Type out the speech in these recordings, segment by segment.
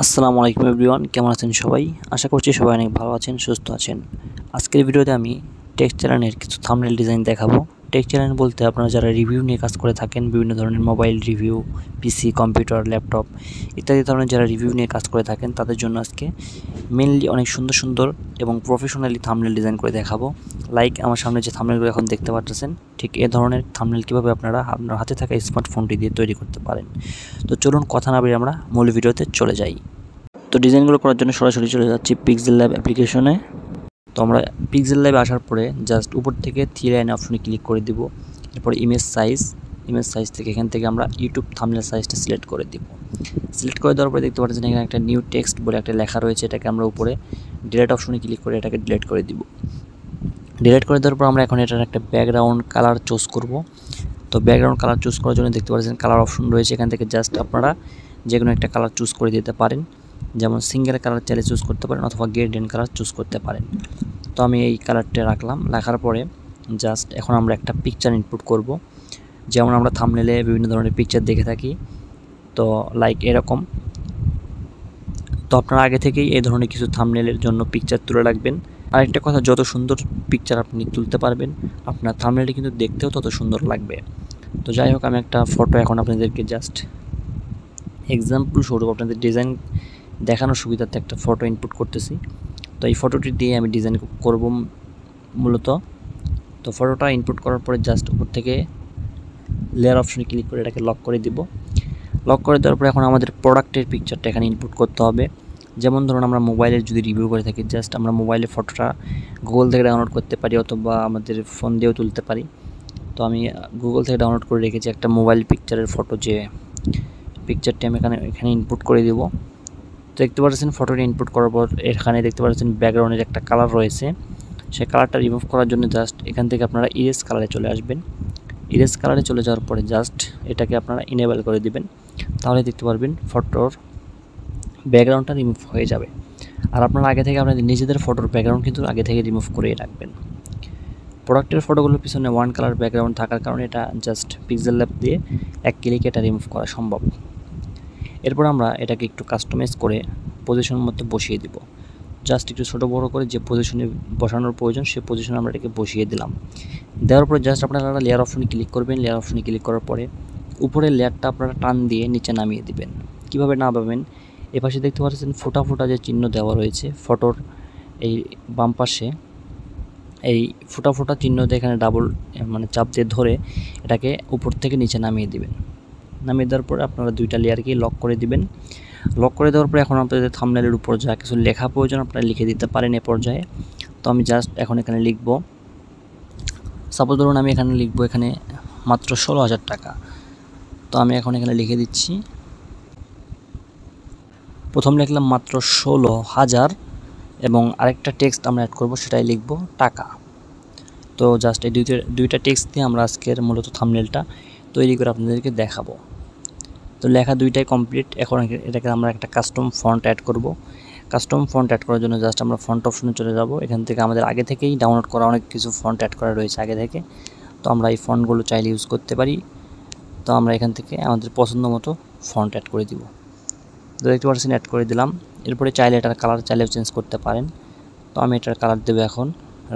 আসসালামু আলাইকুম এভরিওয়ান, কেমন আছেন সবাই? আশা করছি সবাই অনেক ভালো আছেন, সুস্থ আছেন। আজকের ভিডিওতে আমি টেক্সট চ্যানেলের কিছু থাম্বনেল ডিজাইন দেখাবো। টেক্সট চ্যানেল বলতে আপনারা যারা রিভিউ নিয়ে কাজ করে থাকেন, বিভিন্ন ধরনের মোবাইল রিভিউ, পিসি, কম্পিউটার, ল্যাপটপ ইত্যাদি ধরনের যারা রিভিউ নিয়ে কাজ করে থাকেন তাদের জন্য আজকে মেইনলি অনেক সুন্দর সুন্দর এবং প্রফেশনালি থাম্বনেল ডিজাইন করে দেখাবো। লাইক আমার সামনে যে থাম্বনেলগুলো এখন দেখতে পাচ্ছেন, ঠিক এই ধরনের থাম্বনেল কীভাবে আপনারা আপনার হাতে থাকা স্মার্টফোনটি দিয়ে তৈরি করতে পারেন। তো চলুন কথা না বেরিয়ে আমরা মূল ভিডিওতে চলে যাই। তো ডিজাইনগুলো করার জন্য সরাসরি চলে যাচ্ছি পিক্সেল ল্যাব অ্যাপ্লিকেশনে। তো আমরা পিক্সেল ল্যাবে আসার পরে জাস্ট উপর থেকে থ্রি লাইন অপশনে ক্লিক করে দিব। এরপরে ইমেজ সাইজ থেকে এখান থেকে আমরা ইউটিউব থাম্বনেল সাইজটা সিলেক্ট করে দিব। সিলেক্ট করে দেওয়ার পরে দেখতে পাচ্ছেন এখানে একটা নিউ টেক্সট বলে একটা লেখা রয়েছে, এটাকে আমরা উপরে ডিলিট অপশনে ক্লিক করে এটাকে ডিলিট করে দিব। ডিলিট করে দেওয়ার পর আমরা এখন এটার একটা ব্যাকগ্রাউন্ড কালার চুজ করব। তো ব্যাকগ্রাউন্ড কালার চুজ করার জন্য দেখতে পাচ্ছেন কালার অপশন রয়েছে, এখান থেকে জাস্ট আপনারা যে কোনো একটা কালার চুজ করে দিতে পারেন। যেমন সিঙ্গেল কালার চাইলে চুজ করতে পারেন অথবা গ্রেডিয়েন্ট কালার চুজ করতে পারেন। তো আমি এই কালারটা রাখলাম। রাখার পরে জাস্ট এখন আমরা একটা পিকচার ইনপুট করব। যেমন আমরা থাম্বনেলে বিভিন্ন ধরনের পিকচার দেখে থাকি, তো লাইক এরকম। তো আপনারা আগে থেকেই এই ধরনের কিছু থাম্বনেলের জন্য পিকচার তুলে রাখবেন। আরেকটা কথা, যত সুন্দর পিকচার আপনি তুলতে পারবেন আপনার থাম্বনেলটি কিন্তু দেখতেও তত সুন্দর লাগবে। তো যাই হোক, আমি একটা ফটো এখন আপনাদেরকে জাস্ট এক্সাম্পল স্বরূপ আপনাদের ডিজাইন দেখানোর সুবিধার্থে একটা ফটো ইনপুট করতেছি। তো এই ফটোটি দিয়ে আমি ডিজাইন করব মূলত। তো ফটোটা ইনপুট করার পরে জাস্ট উপর থেকে লেয়ার অপশনে ক্লিক করে এটাকে লক করে দিব। লক করে দেওয়ার পরে এখন আমাদের প্রোডাক্টের পিকচারটা এখানে ইনপুট করতে হবে। যেমন ধরুন আমরা মোবাইলের যদি রিভিউ করে থাকি, জাস্ট আমরা মোবাইলে ফটোটা গুগল থেকে ডাউনলোড করতে পারি অথবা আমাদের ফোন দিয়েও তুলতে পারি। তো আমি গুগল থেকে ডাউনলোড করে রেখেছি একটা মোবাইল পিকচারের ফটো, যে পিকচারটি আমি এখানে ইনপুট করে দেব। তো দেখতে পাচ্ছেন ফটোটি ইনপুট করার পর এখানে দেখতে পাচ্ছেন ব্যাকগ্রাউন্ডের একটা কালার রয়েছে। সেই কালারটা রিমুভ করার জন্য জাস্ট এখান থেকে আপনারা ইরেজ কালারে চলে আসবেন। ইরেজ কালারে চলে যাওয়ার পরে জাস্ট এটাকে আপনারা ইনেবল করে দিবেন, তাহলে দেখতে পারবেন ফটোর ব্যাকগ্রাউন্ডটা রিমুভ হয়ে যাবে। আর আপনারা আগে থেকে আপনাদের নিজেদের ফটোর ব্যাকগ্রাউন্ড কিন্তু আগে থেকে রিমুভ করেই রাখবেন। প্রোডাক্টের ফটোগুলোর পিছনে ওয়ান কালার ব্যাকগ্রাউন্ড থাকার কারণে এটা জাস্ট পিক্সেল ল্যাব দিয়ে এক ক্লিকে এটা রিমুভ করা সম্ভব। এরপর আমরা এটাকে একটু কাস্টমাইজ করে পজিশন মধ্যে বসিয়ে দিব। জাস্ট একটু ছোটো বড়ো করে যে পজিশনে বসানোর প্রয়োজন সেই পজিশনে আমরা এটাকে বসিয়ে দিলাম। দেওয়ার পরে জাস্ট আপনারা লেয়ার অপশনে ক্লিক করবেন। লেয়ার অপশনে ক্লিক করার পরে উপরের লেয়ারটা আপনারা টান দিয়ে নিচে নামিয়ে দিবেন। কীভাবে নামাবেন? এপাশে দেখতে পাচ্ছেন ফোটা ফোটা যে চিহ্ন দেওয়া রয়েছে ফটোর এই বাম পাশে, এই ফোটা ফোটা চিহ্ন দিয়ে এখানে ডাবল চাপ দিয়ে ধরে এটাকে উপর থেকে নিচে নামিয়ে দিবেন। নামিয়ে দেওয়ার পরে আপনারা দুইটা লেয়ারকে লক করে দিবেন। লক করে দেওয়ার পরে এখন আপনাদের থাম্বনেলের উপর যা কিছু লেখা প্রয়োজন আপনারা লিখে দিতে পারেন এ পর্যায়ে। তো আমি জাস্ট এখন এখানে লিখব, সাপোজ ধরুন আমি এখানে লিখব এখানে মাত্র 16,000 টাকা। তো আমি এখন এখানে লিখে দিচ্ছি, প্রথম লিখলাম মাত্র 16,000 এবং আরেকটা টেক্সট আমরা অ্যাড করব, সেটাই লিখব টাকা। তো জাস্ট এই দুইটা টেক্সট দিয়ে আমরা আজকের মূলত থাম্বনেলটা তৈরি করে আপনাদেরকে দেখাবো। তো লেখা দুইটাই কমপ্লিট। এখন এটাকে আমরা একটা কাস্টম ফন্ট অ্যাড করব। কাস্টম ফন্ট অ্যাড করার জন্য জাস্ট আমরা ফন্ট অপশনে চলে যাব। এখান থেকে আমাদের আগে থেকেই ডাউনলোড করা অনেক কিছু ফন্ট অ্যাড করা রয়েছে আগে থেকে। তো আমরা এই ফন্টগুলো চাইলে ইউজ করতে পারি। তো আমরা এখান থেকে আমাদের পছন্দ মতো ফন্ট অ্যাড করে দিব। তো দেখতে পাচ্ছেন অ্যাড করে দিলাম। এরপরে চাইলে এটার কালার চাইলেও চেঞ্জ করতে পারেন। তো আমি এটার কালার দেবো এখন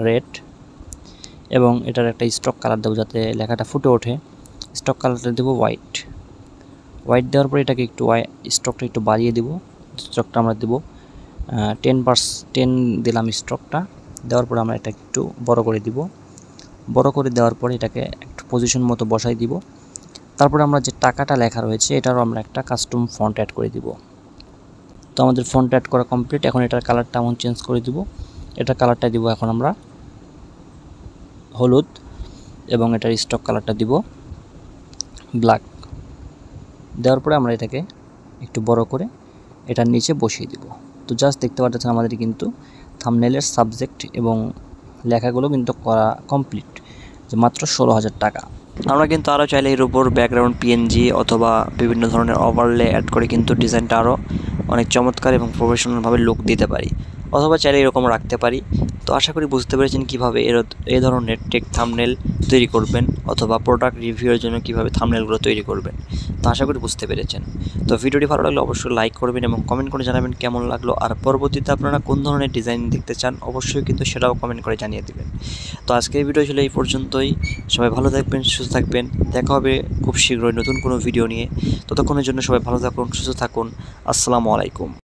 রেড, এবং এটার একটা স্টক কালার দেবো যাতে লেখাটা ফুটে ওঠে। স্টক কালারটা দেবো হোয়াইট। হোয়াইট দেওয়ার পরে এটাকে একটু স্টকটা একটু বাড়িয়ে দেবো। স্টকটা আমরা দেবো 10 দিলাম স্টকটা। দেওয়ার পরে আমরা এটা একটু বড় করে দিব। বড় করে দেওয়ার পরে এটাকে একটু পজিশন মতো বসাই দিব। তারপরে আমরা যে টাকাটা লেখা রয়েছে এটারও আমরা একটা কাস্টম ফন্ট অ্যাড করে দিব। তো আমাদের ফন্ট অ্যাড করা কমপ্লিট। এখন এটার কালারটা এমন চেঞ্জ করে দিব। এটার কালারটা দিব এখন আমরা হলুদ, এবং এটার স্টক কালারটা দিব ব্ল্যাক। দেওয়ার পরে আমরা এটাকে একটু বড় করে এটার নিচে বসিয়ে দিব। তো জাস্ট দেখতে পাচ্ছেন আমাদের কিন্তু থাম্বনেলের সাবজেক্ট এবং লেখাগুলো কিন্তু করা কমপ্লিট, যে মাত্র 16,000 টাকা। আমরা কিন্তু আরও চাইলে এর উপর ব্যাকগ্রাউন্ড পিএনজি অথবা বিভিন্ন ধরনের ওভারলে অ্যাড করে কিন্তু ডিজাইনটা আরও অনেক চমৎকার এবং প্রফেশনালভাবে লুক দিতে পারি, অথবা চাইলে এরকম রাখতে পারি। তো তো আশা করি বুঝতে পেরেছেন কীভাবে এই ধরনের টেক থাম্বনেল তৈরি করবেন অথবা প্রোডাক্ট রিভিউয়ের জন্য কীভাবে থাম্বনেলগুলো তৈরি করবেন। তো আশা করি বুঝতে পেরেছেন। তো ভিডিওটি ভালো লাগলে অবশ্যই লাইক করবেন এবং কমেন্ট করে জানাবেন কেমন লাগলো, আর পরবর্তীতে আপনারা কোন ধরনের ডিজাইন দেখতে চান অবশ্যই কিন্তু সেটাও কমেন্ট করে জানিয়ে দেবেন। তো আজকের ভিডিও ছিল এই পর্যন্তই। সবাই ভালো থাকবেন, সুস্থ থাকবেন। দেখা হবে খুব শীঘ্রই নতুন কোনো ভিডিও নিয়ে। ততক্ষণের জন্য সবাই ভালো থাকুন, সুস্থ থাকুন। আসসালামু আলাইকুম।